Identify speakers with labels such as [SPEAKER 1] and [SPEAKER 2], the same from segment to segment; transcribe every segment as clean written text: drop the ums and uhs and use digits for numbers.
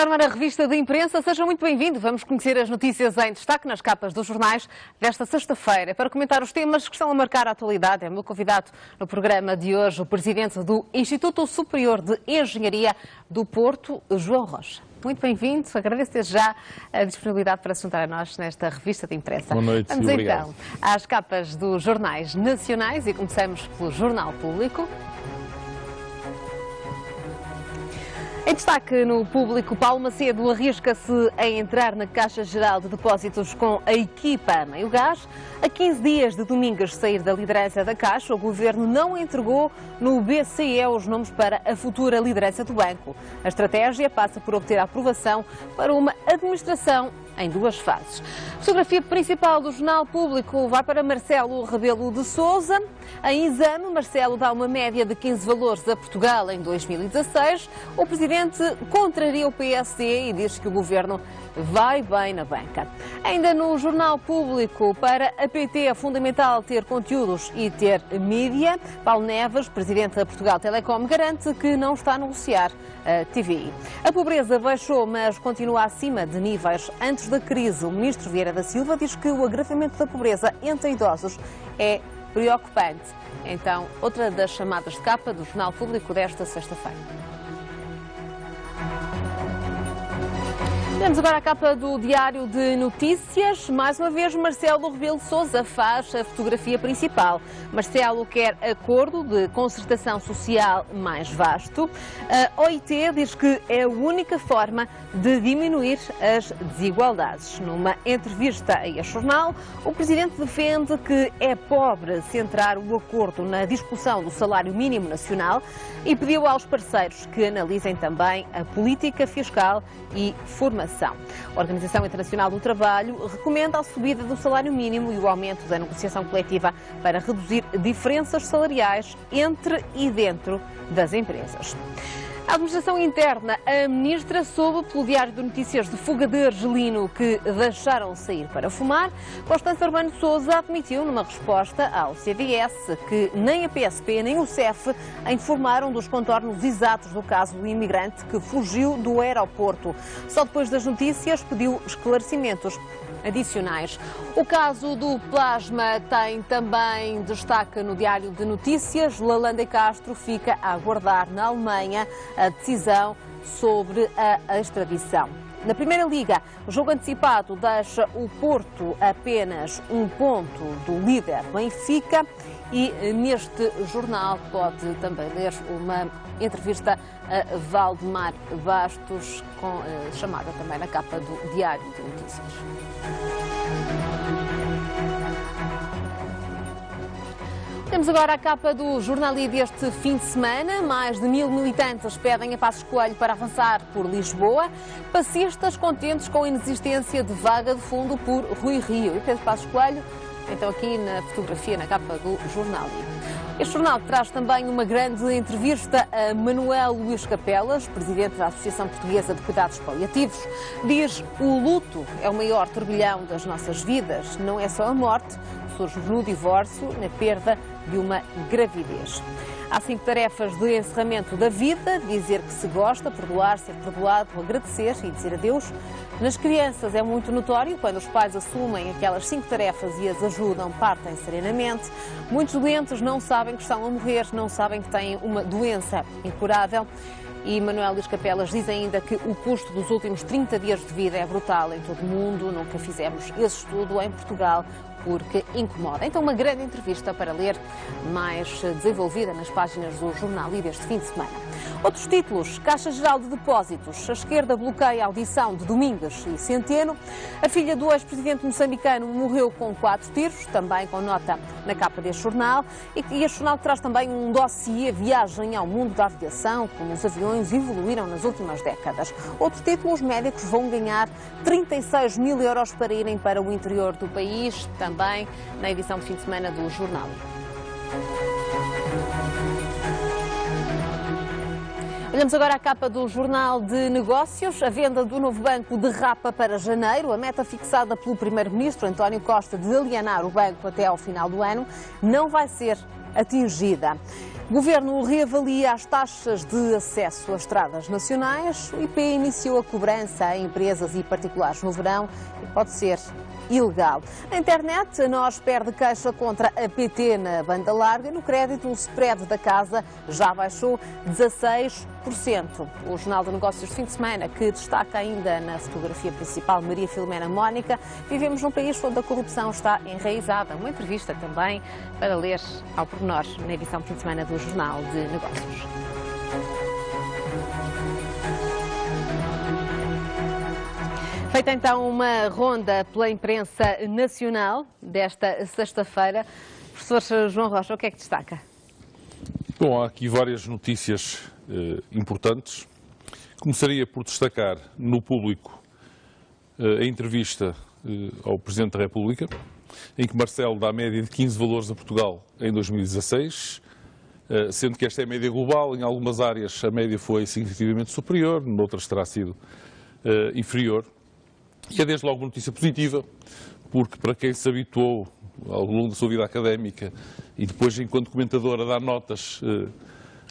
[SPEAKER 1] Está numa revista de imprensa, seja muito bem-vindo. Vamos conhecer as notícias em destaque nas capas dos jornais desta sexta-feira. Para comentar os temas que estão a marcar a atualidade, é o meu convidado no programa de hoje, o presidente do Instituto Superior de Engenharia do Porto, João Rocha. Muito bem-vindo, agradeço desde já a disponibilidade para se juntar a nós nesta revista de imprensa.
[SPEAKER 2] Boa noite,
[SPEAKER 1] Vamos
[SPEAKER 2] obrigado.
[SPEAKER 1] Então às capas dos jornais nacionais e começamos pelo Jornal Público. Em destaque no Público, Paulo Macedo arrisca-se a entrar na Caixa Geral de Depósitos com a equipa a meio gás. A 15 dias de Domingos sair da liderança da Caixa, o Governo não entregou no BCE os nomes para a futura liderança do banco. A estratégia passa por obter a aprovação para uma administração em duas fases. A fotografia principal do Jornal Público vai para Marcelo Rebelo de Sousa. Em exame, Marcelo dá uma média de 15 valores a Portugal em 2016. O Presidente contraria o PSD e diz que o Governo vai bem na banca. Ainda no Jornal Público, para a PT é fundamental ter conteúdos e ter mídia. Paulo Neves, Presidente da Portugal Telecom, garante que não está a negociar a TVI. A pobreza baixou, mas continua acima de níveis antes da crise. O Ministro Vieira da Silva diz que o agravamento da pobreza entre idosos é preocupante. Então, outra das chamadas de capa do Jornal Público desta sexta-feira. Vamos agora à capa do Diário de Notícias. Mais uma vez, Marcelo Rebelo de Sousa faz a fotografia principal. Marcelo quer acordo de concertação social mais vasto. A OIT diz que é a única forma de diminuir as desigualdades. Numa entrevista a este jornal, o Presidente defende que é pobre centrar o acordo na discussão do salário mínimo nacional e pediu aos parceiros que analisem também a política fiscal e formação. A Organização Internacional do Trabalho recomenda a subida do salário mínimo e o aumento da negociação coletiva para reduzir diferenças salariais entre e dentro das empresas. A administração interna, a ministra soube pelo Diário de Notícias de fuga de argelino que deixaram sair para fumar. Constância Urbano de Sousa admitiu numa resposta ao CDS que nem a PSP nem o CEF informaram dos contornos exatos do caso do imigrante que fugiu do aeroporto. Só depois das notícias pediu esclarecimentos adicionais. O caso do plasma tem também destaque no Diário de Notícias. Lalanda e Castro fica a aguardar na Alemanha a decisão sobre a extradição. Na Primeira Liga, o jogo antecipado deixa o Porto apenas um ponto do líder Benfica e neste jornal pode também ler uma entrevista a Valdemar Bastos, chamada também na capa do Diário de Notícias. Temos agora a capa do Jornal I deste fim de semana. Mais de 1000 militantes pedem a Passos Coelho para avançar por Lisboa. Passistas contentes com a inexistência de vaga de fundo por Rui Rio. E Pedro Passos Coelho, então aqui na fotografia, na capa do Jornal I. Este jornal traz também uma grande entrevista a Manuel Luís Capelas, presidente da Associação Portuguesa de Cuidados Paliativos. Diz: o luto é o maior turbilhão das nossas vidas. Não é só a morte, surge no divórcio, na perda de uma gravidez. Há 5 tarefas de encerramento da vida: dizer que se gosta, perdoar, ser perdoado, agradecer e dizer adeus. Nas crianças é muito notório quando os pais assumem aquelas 5 tarefas e as ajudam, partem serenamente. Muitos doentes não sabem que estão a morrer, não sabem que têm uma doença incurável. E Manuel Luís Capelas diz ainda que o custo dos últimos 30 dias de vida é brutal em todo o mundo. Nunca fizemos esse estudo em Portugal porque incomoda. Então, uma grande entrevista para ler, mais desenvolvida nas páginas do Jornal I deste fim de semana. Outros títulos: Caixa Geral de Depósitos. A esquerda bloqueia a audição de Domingos e Centeno. A filha do ex-presidente moçambicano morreu com 4 tiros, também com nota na capa deste jornal. E este jornal traz também um dossiê: viagem ao mundo da aviação, como os aviões evoluíram nas últimas décadas. Outro título: os médicos vão ganhar 36 mil euros para irem para o interior do país, também na edição de fim de semana do Jornal. Olhamos agora a capa do Jornal de Negócios. A venda do novo banco derrapa para janeiro. A meta fixada pelo primeiro-ministro António Costa de alienar o banco até ao final do ano não vai ser atingida. O Governo reavalia as taxas de acesso às estradas nacionais. O IP iniciou a cobrança a empresas e particulares no verão e pode ser ilegal. Na internet, a Nós perde queixa contra a PT na banda larga. No crédito, o spread da casa já baixou 16%. O Jornal de Negócios de fim de semana, que destaca ainda na fotografia principal Maria Filomena Mónica. Vivemos num país onde a corrupção está enraizada. Uma entrevista também para ler ao pormenor na edição de fim de semana do Jornal de Negócios. Feita então uma ronda pela imprensa nacional desta sexta-feira, professor João Rocha, o que é que destaca?
[SPEAKER 2] Bom, há aqui várias notícias importantes. Começaria por destacar no Público a entrevista ao Presidente da República, em que Marcelo dá a média de 15 valores a Portugal em 2016, sendo que esta é a média global. Em algumas áreas a média foi significativamente superior, noutras terá sido inferior. E é desde logo uma notícia positiva, porque para quem se habituou ao longo da sua vida académica e depois enquanto comentador a dar notas...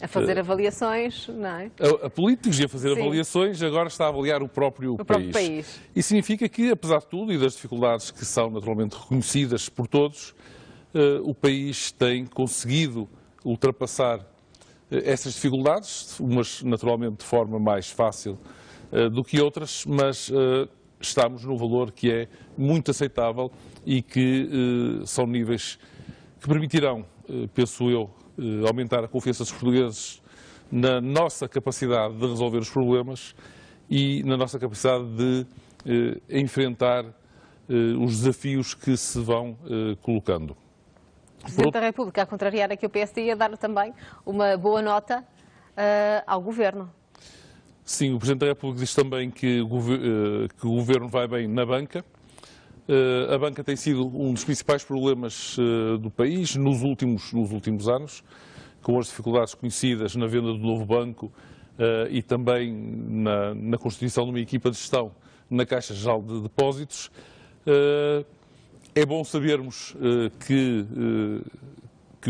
[SPEAKER 1] A fazer avaliações, não é?
[SPEAKER 2] A políticos e a fazer avaliações, agora está a avaliar o próprio país. E significa que, apesar de tudo e das dificuldades que são naturalmente reconhecidas por todos, o país tem conseguido ultrapassar essas dificuldades, umas naturalmente de forma mais fácil do que outras, mas estamos num valor que é muito aceitável e que são níveis que permitirão, penso eu, aumentar a confiança dos portugueses na nossa capacidade de resolver os problemas e na nossa capacidade de enfrentar os desafios que se vão colocando.
[SPEAKER 1] O Presidente da República, a contrariar aqui o PSD, ia dar também uma boa nota ao Governo.
[SPEAKER 2] Sim, o Presidente da República diz também que o Governo vai bem na banca. A banca tem sido um dos principais problemas do país nos últimos anos, com as dificuldades conhecidas na venda do novo banco e também na constituição de uma equipa de gestão na Caixa Geral de Depósitos. É bom sabermos que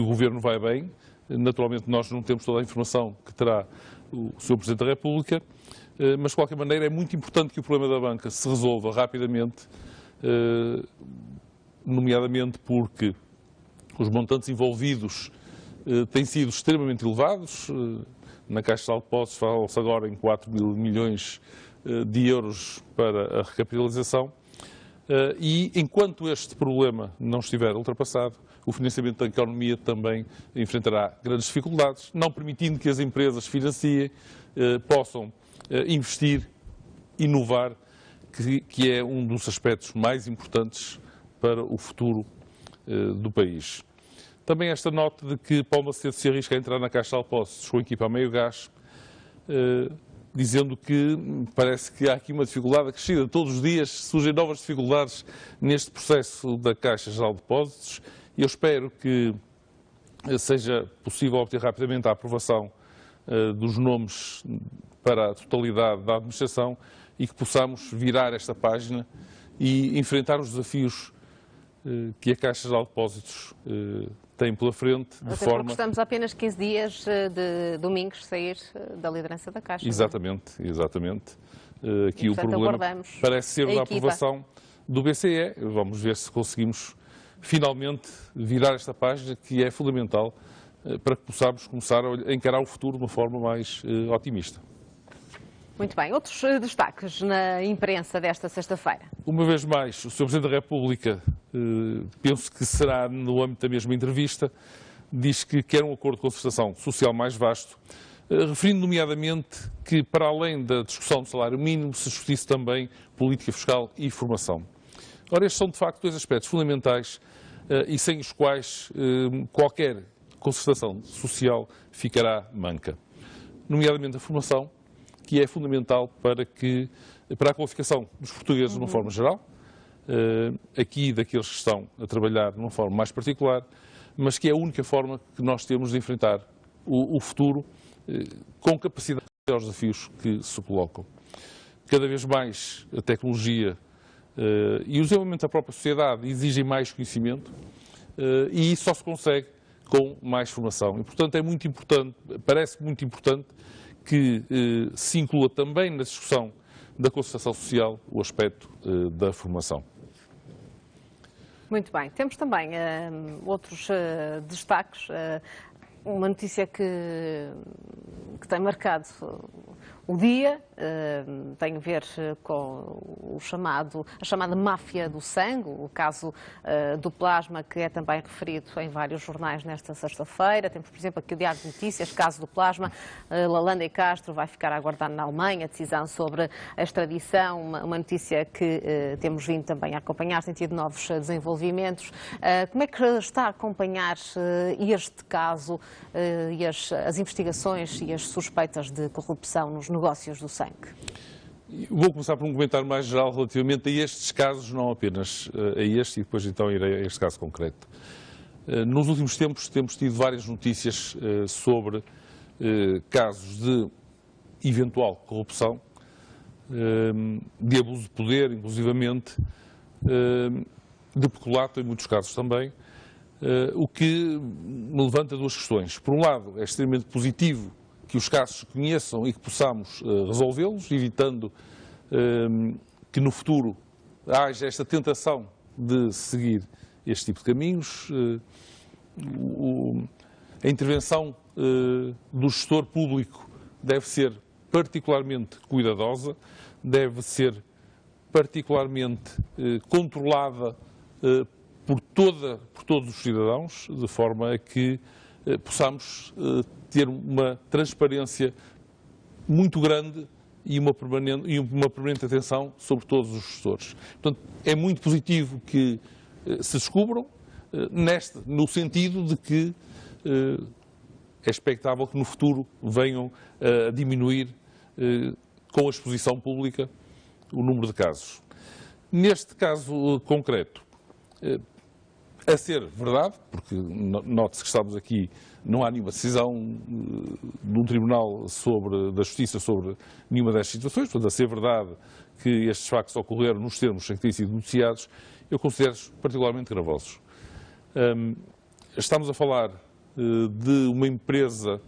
[SPEAKER 2] o Governo vai bem. Naturalmente nós não temos toda a informação que terá o Sr. Presidente da República, mas de qualquer maneira é muito importante que o problema da banca se resolva rapidamente, nomeadamente porque os montantes envolvidos têm sido extremamente elevados. Na Caixa Geral de Depósitos fala-se agora em 4 mil milhões de euros para a recapitalização e enquanto este problema não estiver ultrapassado, o financiamento da economia também enfrentará grandes dificuldades, não permitindo que as empresas financiem, possam investir, inovar, que é um dos aspectos mais importantes para o futuro do país. Também esta nota de que Paulo Macedo se arrisca a entrar na Caixa de Depósitos com a equipa a meio gás, dizendo que parece que há aqui uma dificuldade acrescida. Todos os dias surgem novas dificuldades neste processo da Caixa Geral de Depósitos e eu espero que seja possível obter rapidamente a aprovação dos nomes para a totalidade da administração e que possamos virar esta página e enfrentar os desafios que a Caixa Geral de Depósitos tem pela frente.
[SPEAKER 1] Porque estamos a apenas 15 dias de Domingos sair da liderança da Caixa.
[SPEAKER 2] Exatamente, exatamente. Aqui o problema parece ser da aprovação do BCE. Vamos ver se conseguimos finalmente virar esta página, que é fundamental para que possamos começar a encarar o futuro de uma forma mais otimista.
[SPEAKER 1] Muito bem. Outros destaques na imprensa desta sexta-feira?
[SPEAKER 2] Uma vez mais, o Sr. Presidente da República, penso que será no âmbito da mesma entrevista, diz que quer um acordo de concertação social mais vasto, referindo nomeadamente que, para além da discussão do salário mínimo, se discutisse também política fiscal e formação. Ora, estes são, de facto, dois aspectos fundamentais e sem os quais qualquer concertação social ficará manca. Nomeadamente a formação, que é fundamental para a qualificação dos portugueses de uma forma geral, aqui daqueles que estão a trabalhar de uma forma mais particular, mas que é a única forma que nós temos de enfrentar o futuro com capacidade aos desafios que se colocam. Cada vez mais a tecnologia e o desenvolvimento da própria sociedade exigem mais conhecimento e isso só se consegue com mais formação. E, portanto, é muito importante, parece muito importante que se inclua também na discussão da concertação social o aspecto da formação.
[SPEAKER 1] Muito bem. Temos também outros destaques. Uma notícia que tem marcado o dia tem a ver com a chamada máfia do sangue, o caso do plasma, que é também referido em vários jornais nesta sexta-feira. Temos, por exemplo, aqui o Diário de Notícias, caso do plasma. Lalanda e Castro vai ficar a aguardar na Alemanha a decisão sobre a extradição, uma notícia que temos vindo também a acompanhar, tem tido novos desenvolvimentos. Como é que está a acompanhar este caso e as investigações e as suspeitas de corrupção nos negócios do sangue?
[SPEAKER 2] Vou começar por um comentário mais geral relativamente a estes casos, não apenas a este, e depois então irei a este caso concreto. Nos últimos tempos temos tido várias notícias sobre casos de eventual corrupção, de abuso de poder, inclusivamente, de peculato em muitos casos também, o que me levanta duas questões. Por um lado, é extremamente positivo que os casos se conheçam e que possamos resolvê-los, evitando que no futuro haja esta tentação de seguir este tipo de caminhos. A intervenção do gestor público deve ser particularmente cuidadosa, deve ser particularmente controlada por todos os cidadãos, de forma a que possamos ter uma transparência muito grande e uma permanente atenção sobre todos os gestores. Portanto, é muito positivo que se descubram, no sentido de que é expectável que no futuro venham a diminuir, com a exposição pública, o número de casos. Neste caso concreto, a ser verdade, porque note-se que estamos aqui, não há nenhuma decisão de um tribunal da Justiça sobre nenhuma destas situações, portanto, a ser verdade que estes factos ocorreram nos termos em que têm sido noticiados, eu considero-os particularmente gravosos. Estamos a falar de uma empresa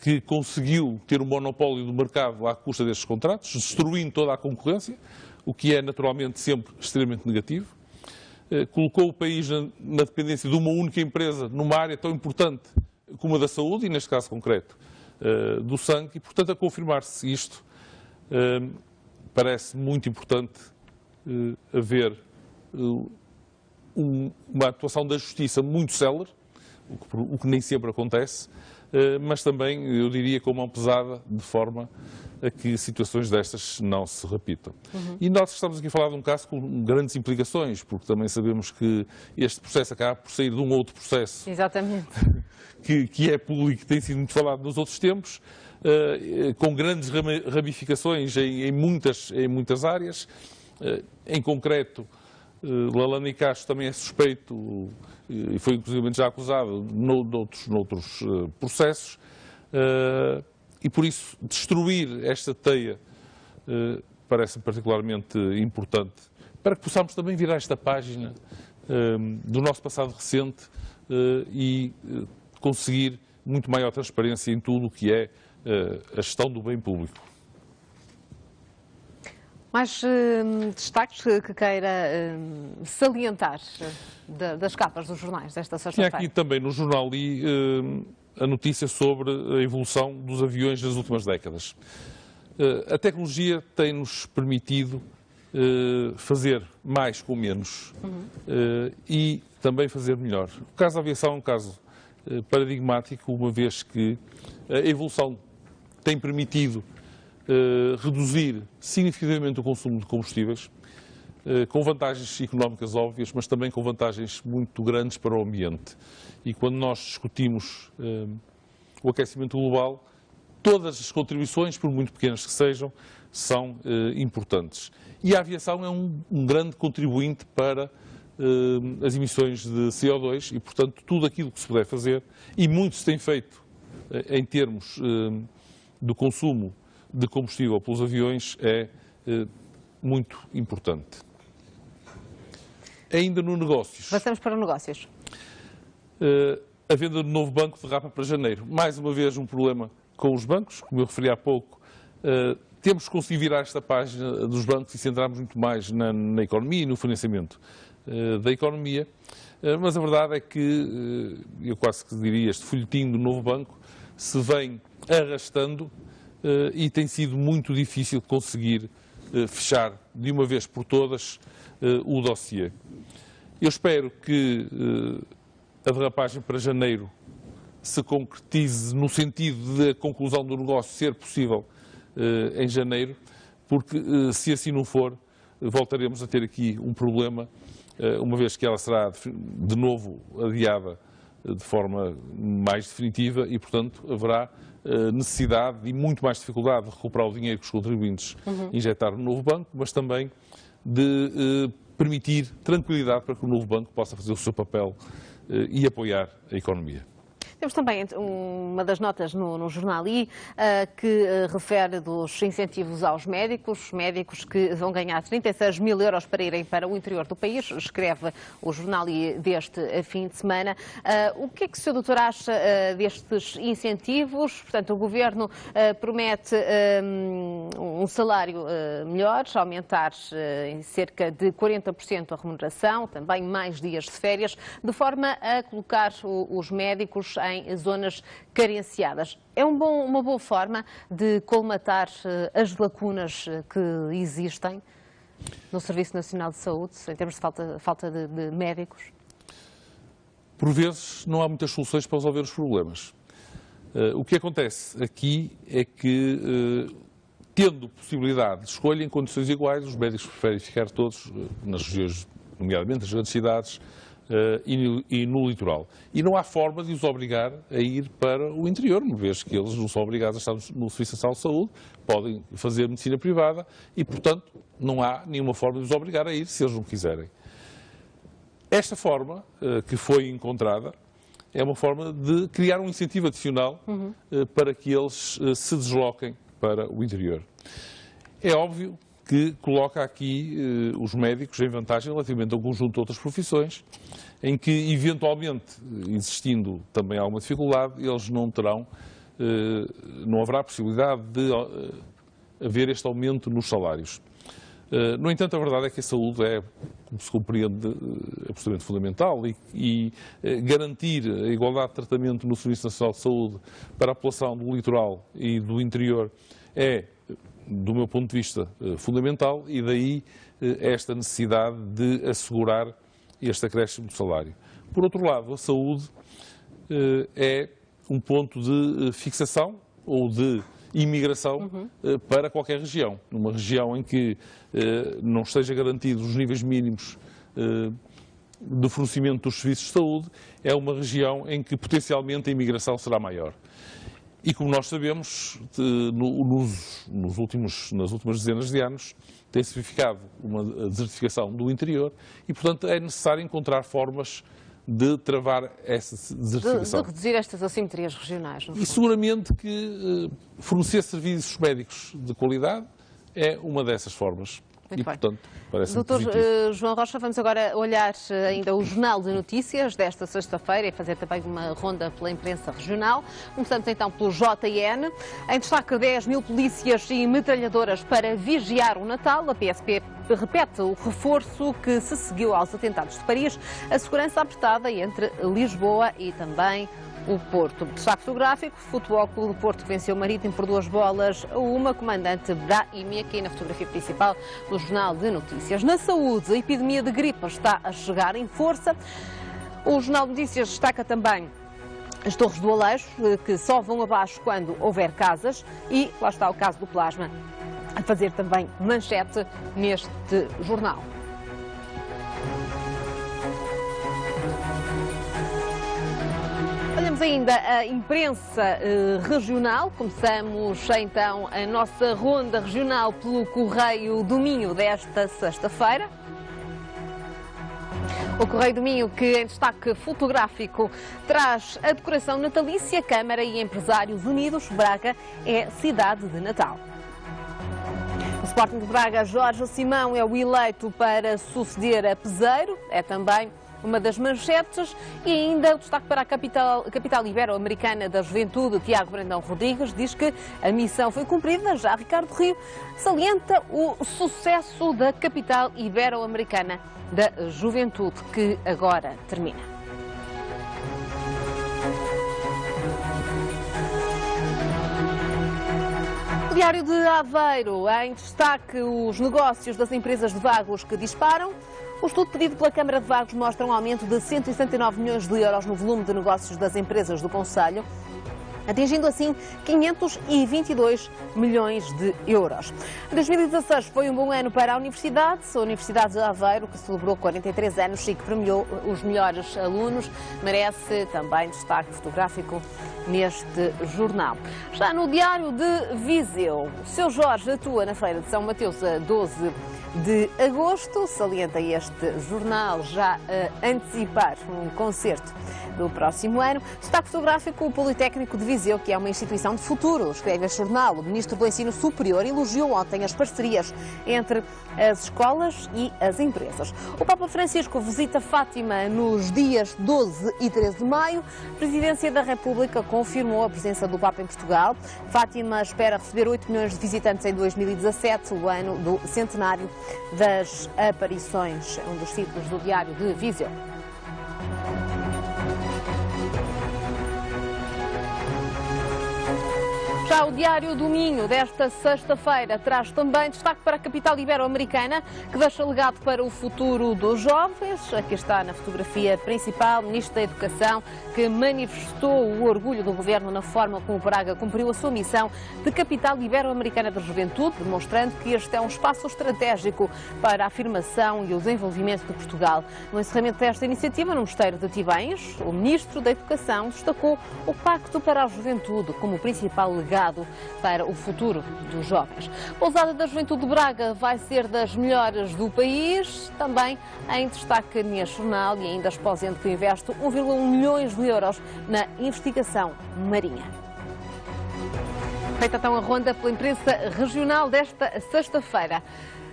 [SPEAKER 2] que conseguiu ter um monopólio do mercado à custa destes contratos, destruindo toda a concorrência, o que é naturalmente sempre extremamente negativo. Colocou o país na dependência de uma única empresa numa área tão importante como a da saúde, e neste caso concreto do sangue, e portanto a confirmar-se isto, parece muito importante haver uma atuação da Justiça muito célere, o que nem sempre acontece, mas também, eu diria, com mão pesada, de forma a que situações destas não se repitam. E nós estamos aqui a falar de um caso com grandes implicações, porque também sabemos que este processo acaba por sair de um outro processo.
[SPEAKER 1] Exatamente.
[SPEAKER 2] Que é público, tem sido muito falado nos outros tempos, com grandes ramificações em muitas áreas. Em concreto, Lalanda e Castro também é suspeito, e foi inclusive já acusado noutros processos, e por isso destruir esta teia parece particularmente importante, para que possamos também virar esta página do nosso passado recente e conseguir muito maior transparência em tudo o que é a gestão do bem público.
[SPEAKER 1] Mais destaques que queira salientar das capas dos jornais desta sexta-feira?
[SPEAKER 2] Tinha aqui também no jornal li a notícia sobre a evolução dos aviões nas últimas décadas. A tecnologia tem-nos permitido fazer mais com menos e também fazer melhor. O caso da aviação é um caso paradigmático, uma vez que a evolução tem permitido reduzir significativamente o consumo de combustíveis, com vantagens económicas óbvias, mas também com vantagens muito grandes para o ambiente. E quando nós discutimos o aquecimento global, todas as contribuições, por muito pequenas que sejam, são importantes. E a aviação é um grande contribuinte para as emissões de CO2 e, portanto, tudo aquilo que se puder fazer, e muito se tem feito em termos do consumo de combustível pelos aviões, é muito importante. Ainda no negócios.
[SPEAKER 1] Passamos para negócios.
[SPEAKER 2] a venda do novo banco derrapa para janeiro. Mais uma vez um problema com os bancos, como eu referi há pouco. Temos que conseguir virar esta página dos bancos e centrarmos muito mais na economia e no financiamento da economia. Mas a verdade é que, eu quase que diria, este folhetim do novo banco se vem arrastando e tem sido muito difícil conseguir fechar de uma vez por todas o dossiê. Eu espero que a derrapagem para janeiro se concretize no sentido de a conclusão do negócio ser possível em janeiro, porque se assim não for, voltaremos a ter aqui um problema, uma vez que ela será de novo adiada de forma mais definitiva e, portanto, haverá necessidade e muito mais dificuldade de recuperar o dinheiro que os contribuintes injetaram no novo banco, mas também de permitir tranquilidade para que o novo banco possa fazer o seu papel e apoiar a economia.
[SPEAKER 1] Temos também uma das notas no Jornal I que refere dos incentivos aos médicos que vão ganhar 36 mil euros para irem para o interior do país, escreve o Jornal I deste fim de semana. O que é que o Sr. Doutor acha destes incentivos? Portanto, o Governo promete um salário melhor, aumentar em cerca de 40% a remuneração, também mais dias de férias, de forma a colocar os médicos em zonas carenciadas. É uma boa forma de colmatar as lacunas que existem no Serviço Nacional de Saúde, em termos de falta de médicos?
[SPEAKER 2] Por vezes não há muitas soluções para resolver os problemas. O que acontece aqui é que, tendo possibilidade de escolha em condições iguais, os médicos preferem ficar todos nas regiões, nomeadamente as grandes cidades, e no litoral. E não há forma de os obrigar a ir para o interior, uma vez que eles não são obrigados a estar no Serviço Nacional de Saúde, podem fazer medicina privada e, portanto, não há nenhuma forma de os obrigar a ir se eles não quiserem. Esta forma que foi encontrada é uma forma de criar um incentivo adicional para que eles se desloquem para o interior. É óbvio que coloca aqui os médicos em vantagem relativamente a um conjunto de outras profissões, em que, eventualmente, existindo também alguma dificuldade, eles não haverá possibilidade de haver este aumento nos salários. No entanto, a verdade é que a saúde é, como se compreende, absolutamente fundamental e garantir a igualdade de tratamento no Serviço Nacional de Saúde para a população do litoral e do interior é, do meu ponto de vista, fundamental, e daí esta necessidade de assegurar este acréscimo de salário. Por outro lado, a saúde é um ponto de fixação ou de imigração para qualquer região. Numa região em que não esteja garantidos os níveis mínimos de fornecimento dos serviços de saúde, é uma região em que potencialmente a imigração será maior. E como nós sabemos, nas últimas dezenas de anos, tem-se verificado uma desertificação do interior e, portanto, é necessário encontrar formas de travar essa desertificação.
[SPEAKER 1] De reduzir estas assimetrias regionais.
[SPEAKER 2] E seguramente que fornecer serviços médicos de qualidade é uma dessas formas.
[SPEAKER 1] Muito bem.
[SPEAKER 2] Portanto, parece-me
[SPEAKER 1] Doutor
[SPEAKER 2] positivo.
[SPEAKER 1] João Rocha, vamos agora olhar ainda o Jornal de Notícias desta sexta-feira e fazer também uma ronda pela imprensa regional. Começamos então pelo JN. Em destaque, 10 mil polícias e metralhadoras para vigiar o Natal. A PSP repete o reforço que se seguiu aos atentados de Paris. A segurança apertada entre Lisboa e também o Porto. Destaque fotográfico, Futebol Clube do Porto que venceu o Marítimo por 2-1, comandante Brahimi, aqui na fotografia principal do Jornal de Notícias. Na saúde, a epidemia de gripe está a chegar em força. O Jornal de Notícias destaca também as Torres do Aleixo, que só vão abaixo quando houver casas, e lá está o caso do plasma, a fazer também manchete neste jornal. Olhamos ainda a imprensa regional. Começamos então a nossa ronda regional pelo Correio do Minho desta sexta-feira. O Correio do Minho, que em destaque fotográfico traz a decoração natalícia. Câmara e Empresários Unidos, Braga é cidade de Natal. O Sporting de Braga, Jorge Simão é o eleito para suceder a Peseiro. É também uma das manchetes. E ainda o destaque para a capital ibero-americana da juventude. Tiago Brandão Rodrigues diz que a missão foi cumprida. Já Ricardo Rio salienta o sucesso da capital ibero-americana da juventude, que agora termina. O Diário de Aveiro, em destaque os negócios das empresas de Vagos que disparam. O estudo pedido pela Câmara de Vagos mostra um aumento de 169 milhões de euros no volume de negócios das empresas do concelho, atingindo assim 522 milhões de euros. 2016 foi um bom ano para a Universidade de Aveiro, que celebrou 43 anos e que premiou os melhores alunos, merece também destaque fotográfico neste jornal. Já no Diário de Viseu, o Seu Jorge atua na Feira de São Mateus a 12 de agosto, salienta este jornal já a antecipar um concerto do próximo ano. Destaque fotográfico, o Politécnico de Viseu, que é uma instituição de futuro, escreve este jornal. O Ministro do Ensino Superior elogiou ontem as parcerias entre as escolas e as empresas. O Papa Francisco visita Fátima nos dias 12 e 13 de maio. A Presidência da República confirmou a presença do Papa em Portugal. Fátima espera receber 8 milhões de visitantes em 2017, o ano do centenário das aparições. É um dos títulos do Diário de Viseu. Já o Diário do Minho desta sexta-feira traz também destaque para a capital ibero-americana, que deixa legado para o futuro dos jovens. Aqui está na fotografia principal o Ministro da Educação, que manifestou o orgulho do governo na forma como Braga cumpriu a sua missão de capital ibero-americana da juventude, demonstrando que este é um espaço estratégico para a afirmação e o desenvolvimento de Portugal. No encerramento desta iniciativa, no Mosteiro de Tibães, o Ministro da Educação destacou o Pacto para a Juventude como o principal legado para o futuro dos jovens. A Pousada da Juventude de Braga vai ser das melhores do país, também em destaque neste jornal, e ainda Exposente, que investe 1,1 milhões de euros na investigação marinha. Feita então a ronda pela imprensa regional desta sexta-feira.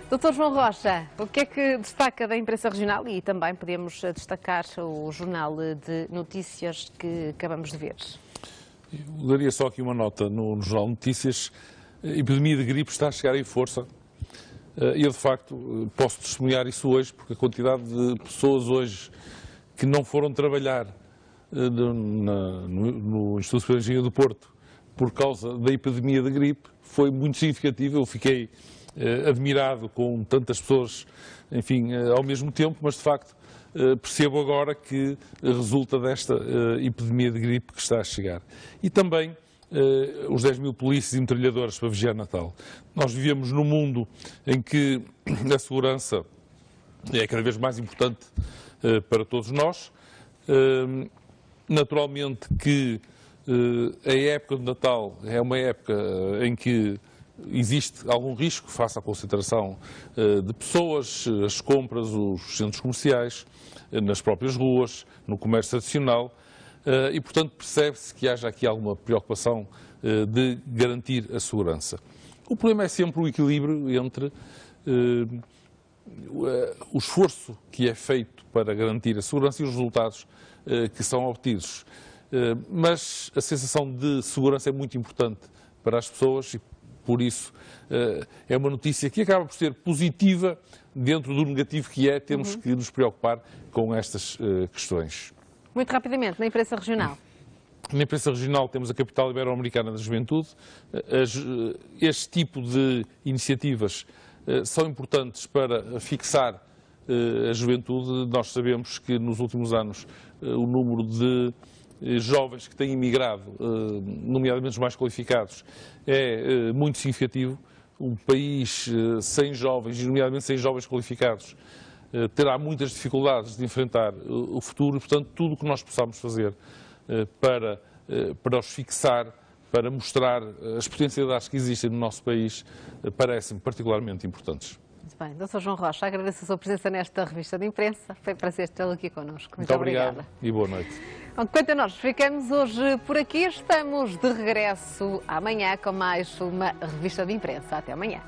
[SPEAKER 1] Dr. João Rocha, o que é que destaca da imprensa regional? E também podemos destacar o jornal de notícias que acabamos de ver.
[SPEAKER 2] Eu daria só aqui uma nota no Jornal de Notícias. A epidemia de gripe está a chegar em força. E eu, de facto, posso testemunhar isso hoje, porque a quantidade de pessoas hoje que não foram trabalhar no Instituto Superior de Engenharia do Porto por causa da epidemia de gripe foi muito significativa. Eu fiquei admirado com tantas pessoas, enfim, ao mesmo tempo, mas, de facto, percebo agora que resulta desta epidemia de gripe que está a chegar. E também os 10 mil polícias e metralhadoras para vigiar Natal. Nós vivemos num mundo em que a segurança é cada vez mais importante para todos nós. Naturalmente que a época de Natal é uma época em que existe algum risco face à concentração de pessoas, as compras, os centros comerciais, nas próprias ruas, no comércio tradicional, e, portanto, percebe-se que haja aqui alguma preocupação de garantir a segurança. O problema é sempre o equilíbrio entre o esforço que é feito para garantir a segurança e os resultados que são obtidos. Mas a sensação de segurança é muito importante para as pessoas e, por isso, é uma notícia que acaba por ser positiva dentro do negativo que é. Temos que nos preocupar com estas questões.
[SPEAKER 1] Muito rapidamente, na imprensa regional.
[SPEAKER 2] Na imprensa regional temos a capital ibero-americana da juventude. Este tipo de iniciativas são importantes para fixar a juventude. Nós sabemos que nos últimos anos o número de jovens que têm emigrado, nomeadamente os mais qualificados, é muito significativo. Um país sem jovens, nomeadamente sem jovens qualificados, terá muitas dificuldades de enfrentar o futuro e, portanto, tudo o que nós possamos fazer para os fixar, para mostrar as potencialidades que existem no nosso país, parecem particularmente importantes.
[SPEAKER 1] Muito bem. Dr. João Rocha, agradeço a sua presença nesta revista de imprensa. Foi um prazer tê-lo aqui connosco.
[SPEAKER 2] Muito obrigado e boa noite.
[SPEAKER 1] Quanto a nós, ficamos hoje por aqui. Estamos de regresso amanhã com mais uma revista de imprensa. Até amanhã.